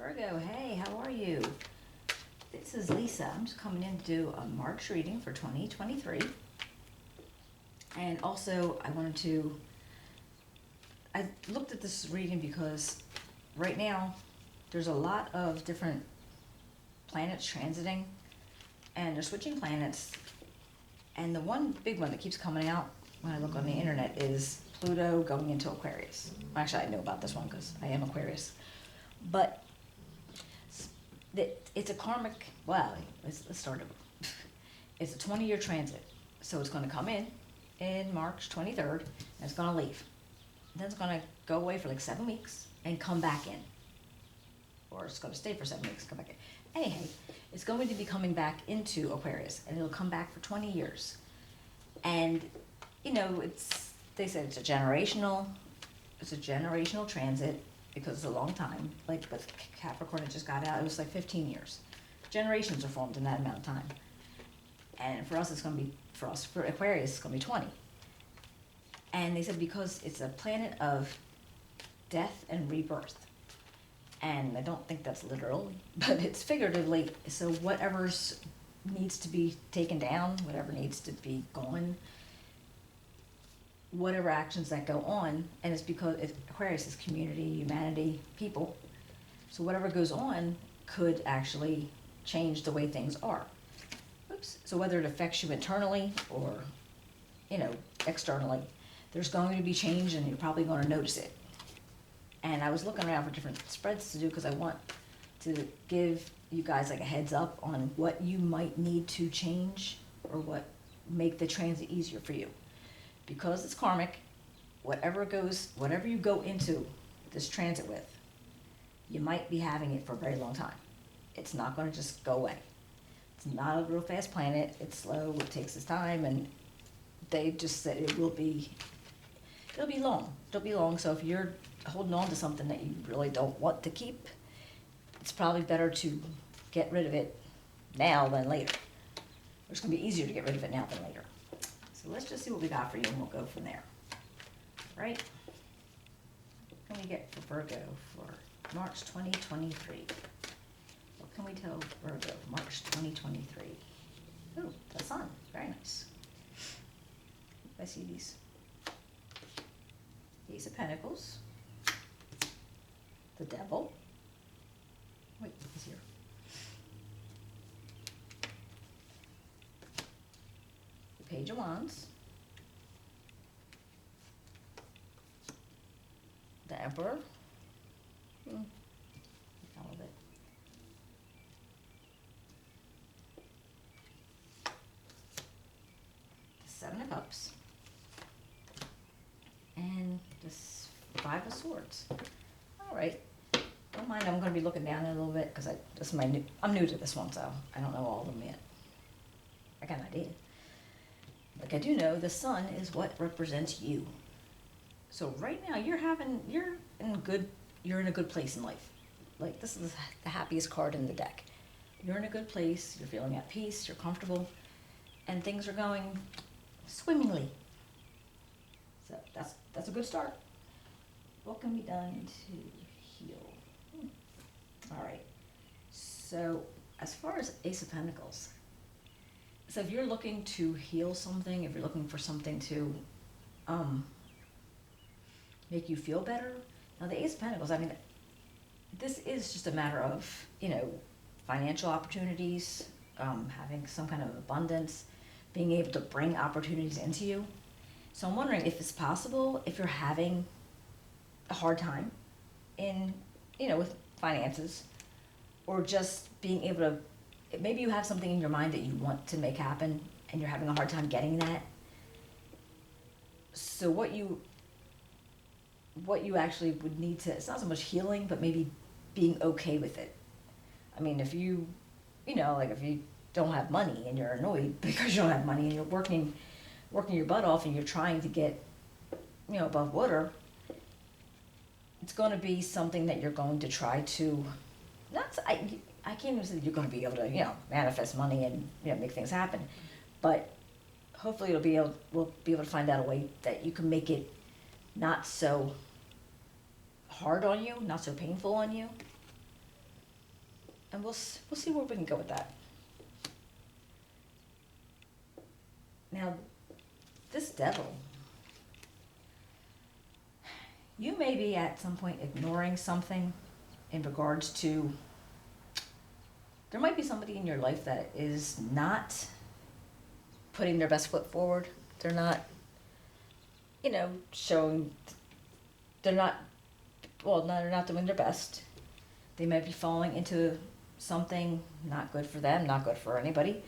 Virgo, hey, how are you? This is Lisa. I'm just coming in to do a March reading for 2023. And also, I looked at this reading because right now there's a lot of different planets transiting and they're switching planets. And the one big one that keeps coming out when I look on the internet is Pluto going into Aquarius. Actually, I know about this one because I am Aquarius. But it's a karmic, well, let's start over. It's a 20-year transit. So it's going to come in March 23rd, and it's going to leave. Then it's going to go away for like 7 weeks and come back in. Or it's going to stay for 7 weeks and come back in. Anyhow, it's going to be coming back into Aquarius, and it'll come back for 20 years. And, they said it's a generational transit because it's a long time. Like with Capricorn, it just got out, it was like 15 years. Generations are formed in that amount of time. And for us, for Aquarius, it's going to be 20. And they said because it's a planet of death and rebirth. And I don't think that's literal, but it's figuratively. So whatever needs to be taken down, whatever needs to be gone, whatever actions that go on, and it's because Aquarius is community, humanity, people. So whatever goes on could actually change the way things are. Oops. So whether it affects you internally or, externally, there's going to be change and you're probably going to notice it. And I was looking around for different spreads to do because I want to give you guys like a heads up on what you might need to change or what make the transit easier for you. Because it's karmic, whatever you go into this transit with, you might be having it for a very long time. It's not going to just go away. It's not a real fast planet. It's slow. It takes its time, and they just said it'll be long. It'll be long. So if you're holding on to something that you really don't want to keep, it's probably better to get rid of it now than later. It's going to be easier to get rid of it now than later. So let's just see what we got for you, and we'll go from there. Right? What can we get for Virgo for March 2023? What can we tell Virgo March 2023? Ooh, the sun. Very nice. I see these. Ace of Pentacles. The Devil. Wait, he's here. The Page of Wands. The Emperor. All of it. The Seven of Cups. And the Five of Swords. All right. Don't mind, I'm going to be looking down a little bit because I'm new to this one, so I don't know all of them yet. I got an idea. Like I do know the sun is what represents you. So right now you're in a good place in life. Like this is the happiest card in the deck. You're in a good place, you're feeling at peace, you're comfortable, and things are going swimmingly. So that's a good start. What can be done to heal? All right. So as far as Ace of Pentacles, so if you're looking to heal something, if you're looking for something to make you feel better, now the Ace of Pentacles, I mean, this is just a matter of, financial opportunities, having some kind of abundance, being able to bring opportunities into you. So I'm wondering if it's possible, if you're having a hard time with finances, or just being able to, maybe you have something in your mind that you want to make happen and you're having a hard time getting that. So what you actually would need to, it's not so much healing, but maybe being okay with it. I mean, if you don't have money and you're annoyed because you don't have money and you're working your butt off and you're trying to get, above water, it's going to be something that you're going to try to, I can't even say that you're going to be able to, manifest money and, make things happen. But hopefully we'll be able to find out a way that you can make it not so hard on you, not so painful on you. And we'll see where we can go with that. Now, this devil, you may be at some point ignoring something in regards to, there might be somebody in your life that is not putting their best foot forward. They're not, showing, they're not, well, no, they're not doing their best. They might be falling into something not good for them, not good for anybody.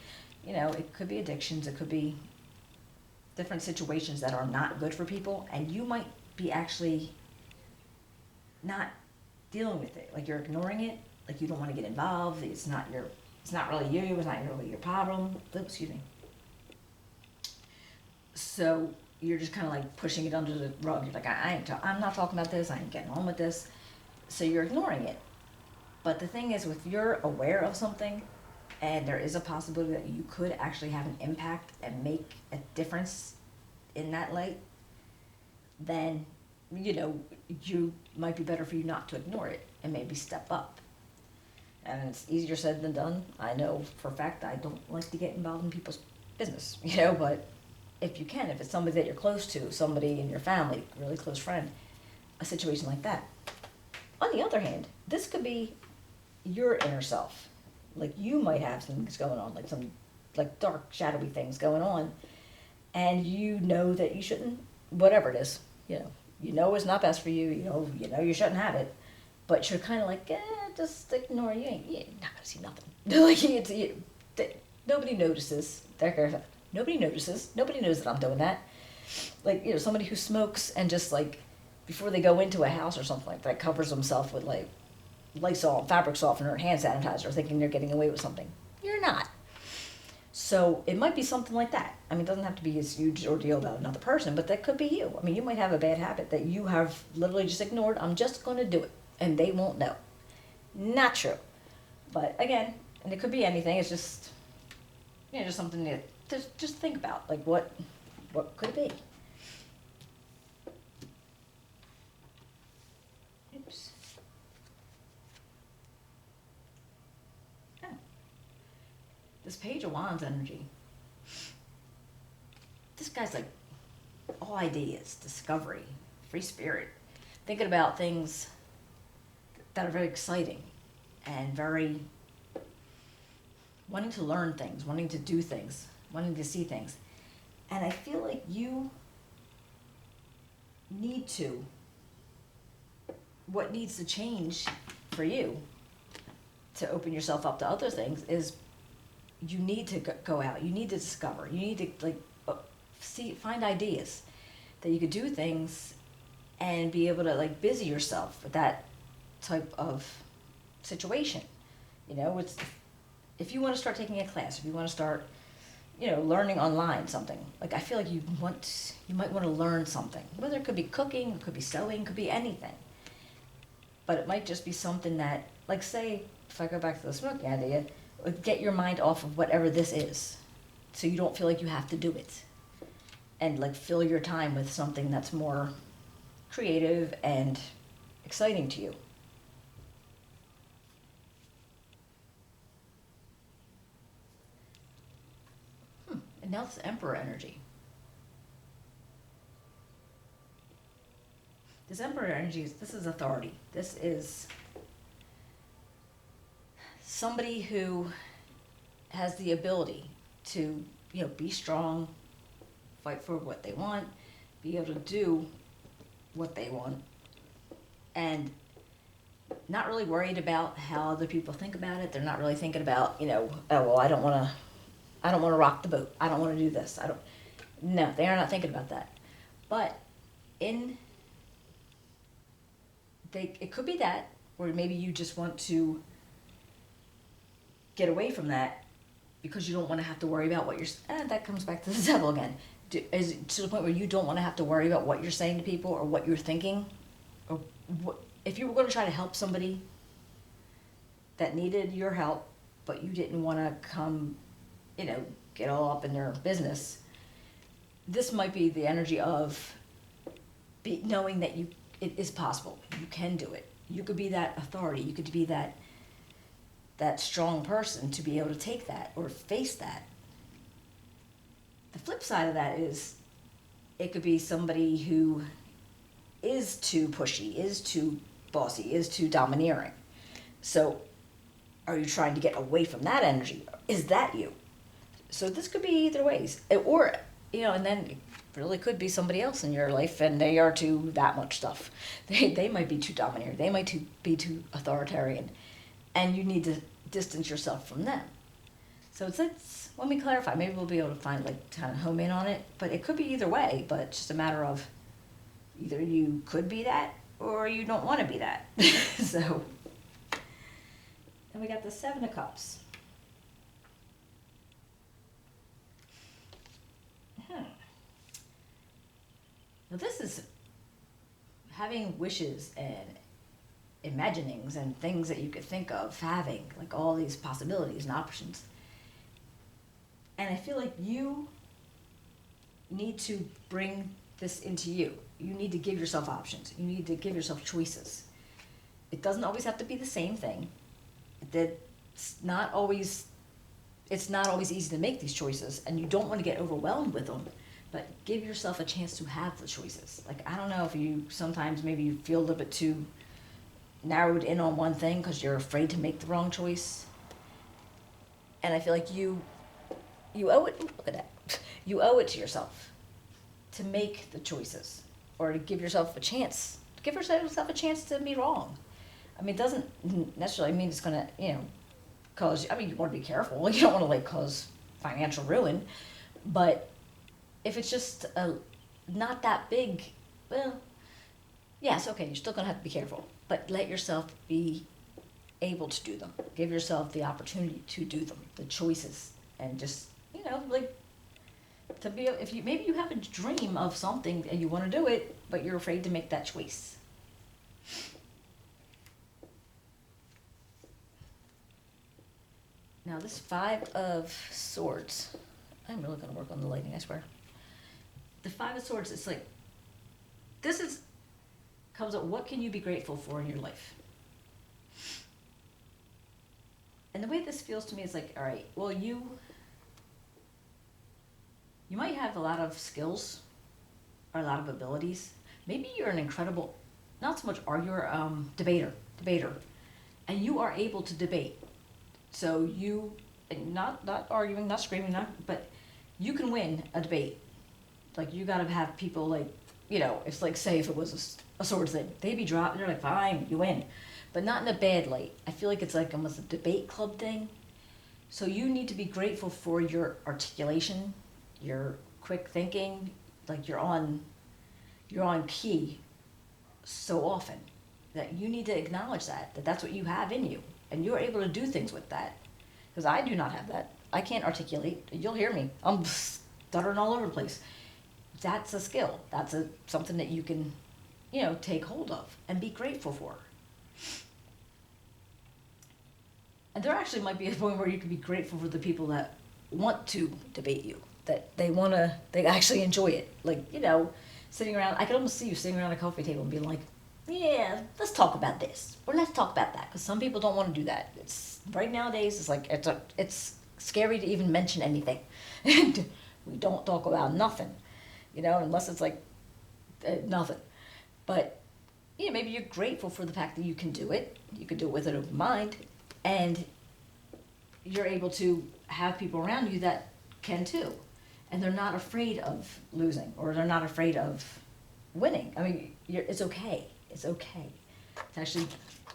It could be addictions, it could be different situations that are not good for people, and you might be actually not dealing with it. Like, you're ignoring it, like you don't want to get involved. It's not really you, it's not really your problem. Oops, excuse me. So you're just kind of like pushing it under the rug. You're like, I'm not talking about this, I ain't getting on with this. So you're ignoring it. But the thing is, if you're aware of something and there is a possibility that you could actually have an impact and make a difference in that light, then, you might be better for you not to ignore it and maybe step up. And it's easier said than done. I know for a fact I don't like to get involved in people's business, but if you can, if it's somebody that you're close to, somebody in your family, really close friend, a situation like that. On the other hand, this could be your inner self. Like, you might have some things going on, like some dark, shadowy things going on, and you know that you shouldn't, whatever it is, it's not best for you, you shouldn't have it, but you're kind of like, just ignore it. You're not gonna see nothing. Nobody notices. Nobody notices. Nobody knows that I'm doing that. Like, somebody who smokes and just like, before they go into a house or something like that, covers themselves with like Lysol, fabric softener, and hand sanitizer, thinking they're getting away with something. You're not. So it might be something like that. I mean, it doesn't have to be this huge ordeal about another person, but that could be you. I mean, you might have a bad habit that you have literally just ignored. I'm just going to do it, and they won't know. Not true. But again, and it could be anything. It's just, just something to just think about. Like, what could it be? Oops. This Page of Wands energy, this guy's like all ideas, discovery, free spirit, thinking about things that are very exciting and very wanting to learn things, wanting to do things, wanting to see things. And I feel like you need to, what needs to change for you to open yourself up to other things is you need to go out. You need to discover. You need to find ideas that you could do things and be able to busy yourself with that type of situation. It's, if you want to start taking a class, if you want to start, learning online something. Like, I feel like you might want to learn something. Whether it could be cooking, it could be sewing, it could be anything. But it might just be something that, say, if I go back to the smoking idea, get your mind off of whatever this is, so you don't feel like you have to do it, and fill your time with something that's more creative and exciting to you. And now it's Emperor energy. This Emperor energy, this is authority. This is somebody who has the ability to, be strong, fight for what they want, be able to do what they want, and not really worried about how other people think about it. They're not really thinking about, oh, well, I don't want to rock the boat. I don't want to do this. No, they are not thinking about that. But it could be that, or maybe you just want to get away from that because you don't want to have to worry about what that comes back to the devil again. Is it to the point where you don't want to have to worry about what you're saying to people or what you're thinking? Or if you were going to try to help somebody that needed your help, but you didn't want to come, get all up in their business, this might be the energy of knowing that it is possible. You can do it. You could be that authority. You could be that that strong person to be able to take that or face that. The flip side of that is it could be somebody who is too pushy, is too bossy, is too domineering. So are you trying to get away from that energy? Is that you? So this could be either ways. Or, and then it really could be somebody else in your life and they are too that much stuff. They might be too domineering. They might be too authoritarian. And you need to distance yourself from them. So it's when we clarify, maybe we'll be able to find, kind of home in on it. But it could be either way, but it's just a matter of either you could be that or you don't want to be that. So, and we got the Seven of Cups. Now this is having wishes and imaginings and things that you could think of having, like all these possibilities and options. And I feel like you need to bring this into you. You need to give yourself options. You need to give yourself choices. It doesn't always have to be the same thing. It's not always easy to make these choices, and you don't want to get overwhelmed with them. But give yourself a chance to have the choices. I don't know if you sometimes maybe you feel a little bit too narrowed in on one thing because you're afraid to make the wrong choice. And I feel like you owe it. Look at that. You owe it to yourself to make the choices, or to give yourself a chance. Give yourself a chance to be wrong. I mean, it doesn't necessarily mean it's gonna, cause. I mean, you want to be careful. You don't want to cause financial ruin, but if it's just not that big, well, yes, okay, you're still going to have to be careful. But let yourself be able to do them. Give yourself the opportunity to do them, the choices. And just, to be, maybe you have a dream of something and you want to do it, but you're afraid to make that choice. Now this Five of Swords, I'm really going to work on the lighting, I swear. The Five of Swords, it's comes up, what can you be grateful for in your life? And the way this feels to me is all right, well, you might have a lot of skills or a lot of abilities. Maybe you're an incredible, not so much arguer, debater, and you are able to debate. So you, not arguing, not screaming, but you can win a debate. You gotta have people it's say if it was a swords thing, they'd be dropped, they're fine, you win. But not in a bad light. I feel like it's almost a debate club thing. So you need to be grateful for your articulation, your quick thinking, you're on key so often that you need to acknowledge that's what you have in you. And you're able to do things with that. Because I do not have that. I can't articulate. You'll hear me. I'm stuttering all over the place. That's a skill. That's something that you can, take hold of and be grateful for. And there actually might be a point where you can be grateful for the people that want to debate you, that they actually enjoy it. Sitting around, I can almost see you sitting around a coffee table and being yeah, let's talk about this, or let's talk about that, because some people don't want to do that. It's right nowadays. It's scary to even mention anything. We don't talk about nothing, unless it's nothing. But maybe you're grateful for the fact that you can do it. You can do it with an open mind, and you're able to have people around you that can too, and they're not afraid of losing, or they're not afraid of winning. I mean, it's okay. It's okay to actually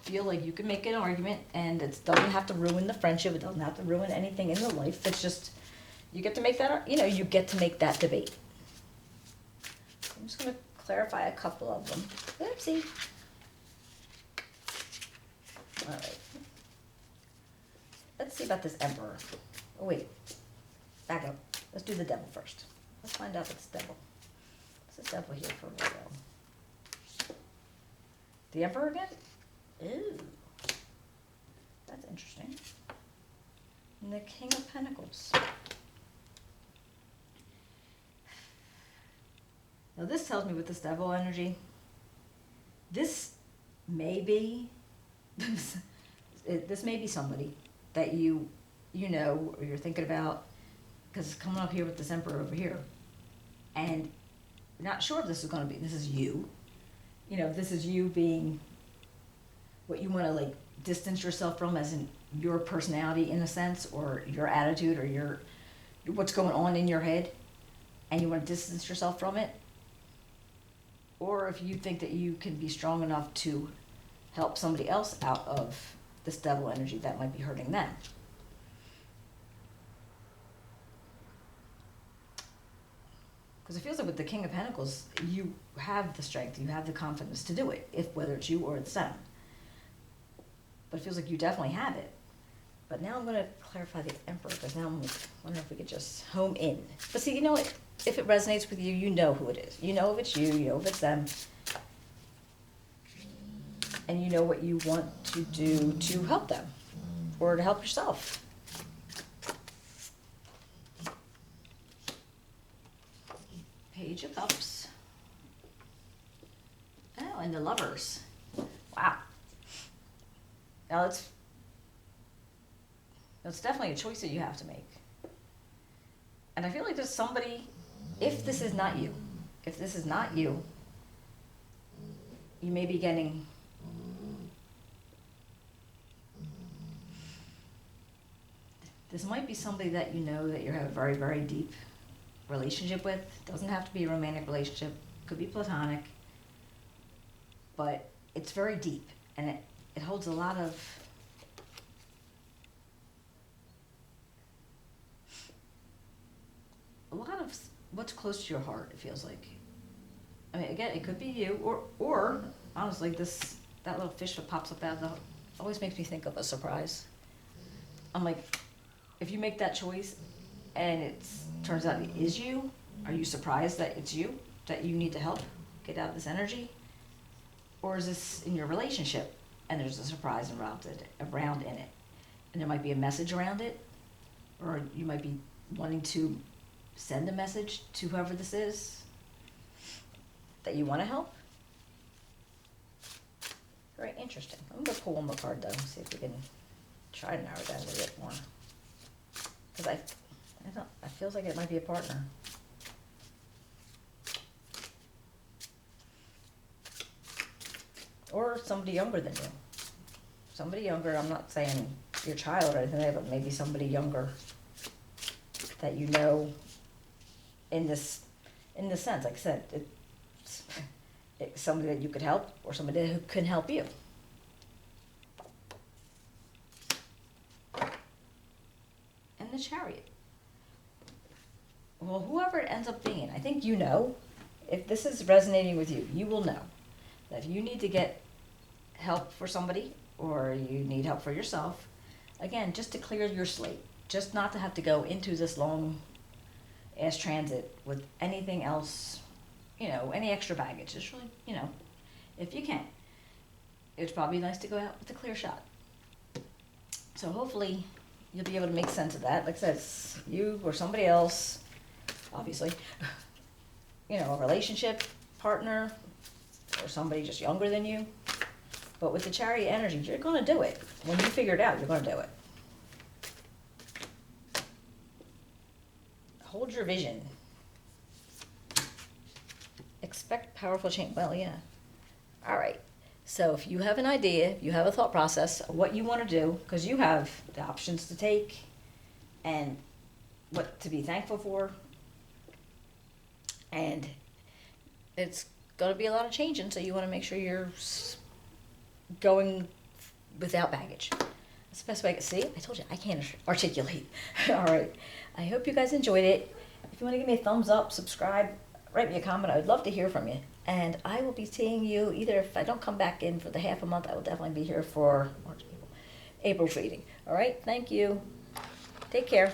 feel like you can make an argument, and it doesn't have to ruin the friendship. It doesn't have to ruin anything in the life. It's just, you get to make that, you get to make that debate. I'm just going to clarify a couple of them. Oopsie. All right. Let's see about this Emperor. Oh, wait. Back up. Let's do the Devil first. Let's find out what's Devil. What's the Devil here for Virgo? The Emperor again? Ooh. That's interesting. And the King of Pentacles. Now this tells me with this Devil energy, this may be, this may be somebody that you know, or you're thinking about, because it's coming up here with this Emperor over here, and you're not sure if this is going to be, this is you, this is you being what you want to like distance yourself from, as in your personality in a sense, or your attitude, or your what's going on in your head, and you want to distance yourself from it, or if you think that you can be strong enough to help somebody else out of this devil energy that might be hurting them. Because it feels like with the King of Pentacles, you have the strength, you have the confidence to do it, if whether it's you or it's them. But it feels like you definitely have it. But now I'm going to clarify the Emperor, because now I'm wondering if we could just home in. But see, you know what? If it resonates with you, you know who it is. You know if it's you know if it's them. And you know what you want to do to help them, or to help yourself. Page of Cups. Oh, and the Lovers. Wow. Now that's definitely a choice that you have to make. And I feel like there's somebody, if this is not you, you may be getting this might be somebody that you know that you have a very, very deep relationship with. It doesn't have to be a romantic relationship. It could be platonic. But it's very deep, and it holds a lot of what's close to your heart, it feels like. I mean, again, it could be you, or honestly, that little fish that pops up out of the always makes me think of a surprise. I'm like, if you make that choice and it turns out it is you, are you surprised that it's you, that you need to help get out of this energy? Or is this in your relationship and there's a surprise around in it? And there might be a message around it, or you might be wanting to send a message to whoever this is that you want to help. Very interesting. I'm going to pull one more card though, see if we can try to narrow it down a little bit more. Because I feels like it might be a partner. Or somebody younger than you. Somebody younger, I'm not saying your child or anything like that, but maybe somebody younger that you know in this sense, like I said, it's somebody that you could help, or somebody who can help you. And the Chariot. Well, whoever it ends up being, I think you know, if this is resonating with you, you will know that if you need to get help for somebody, or you need help for yourself, again, just to clear your slate, just not to have to go into this long ass transit with anything else, any extra baggage. Just really, if you can. It's probably nice to go out with a clear shot. So hopefully you'll be able to make sense of that. Like I said, it's you or somebody else, obviously, a relationship partner, or somebody just younger than you. But with the Chariot energy, you're going to do it. When you figure it out, you're going to do it. Hold your vision. Expect powerful change. Well, yeah. All right. So if you have an idea, if you have a thought process of what you want to do, because you have the options to take and what to be thankful for, and it's going to be a lot of changing, so you want to make sure you're going without baggage. That's the best way I can see. I told you, I can't articulate. All right. I hope you guys enjoyed it. If you want to give me a thumbs up, subscribe, write me a comment. I would love to hear from you. And I will be seeing you either, if I don't come back in for the half a month, I will definitely be here for April's reading. All right. Thank you. Take care.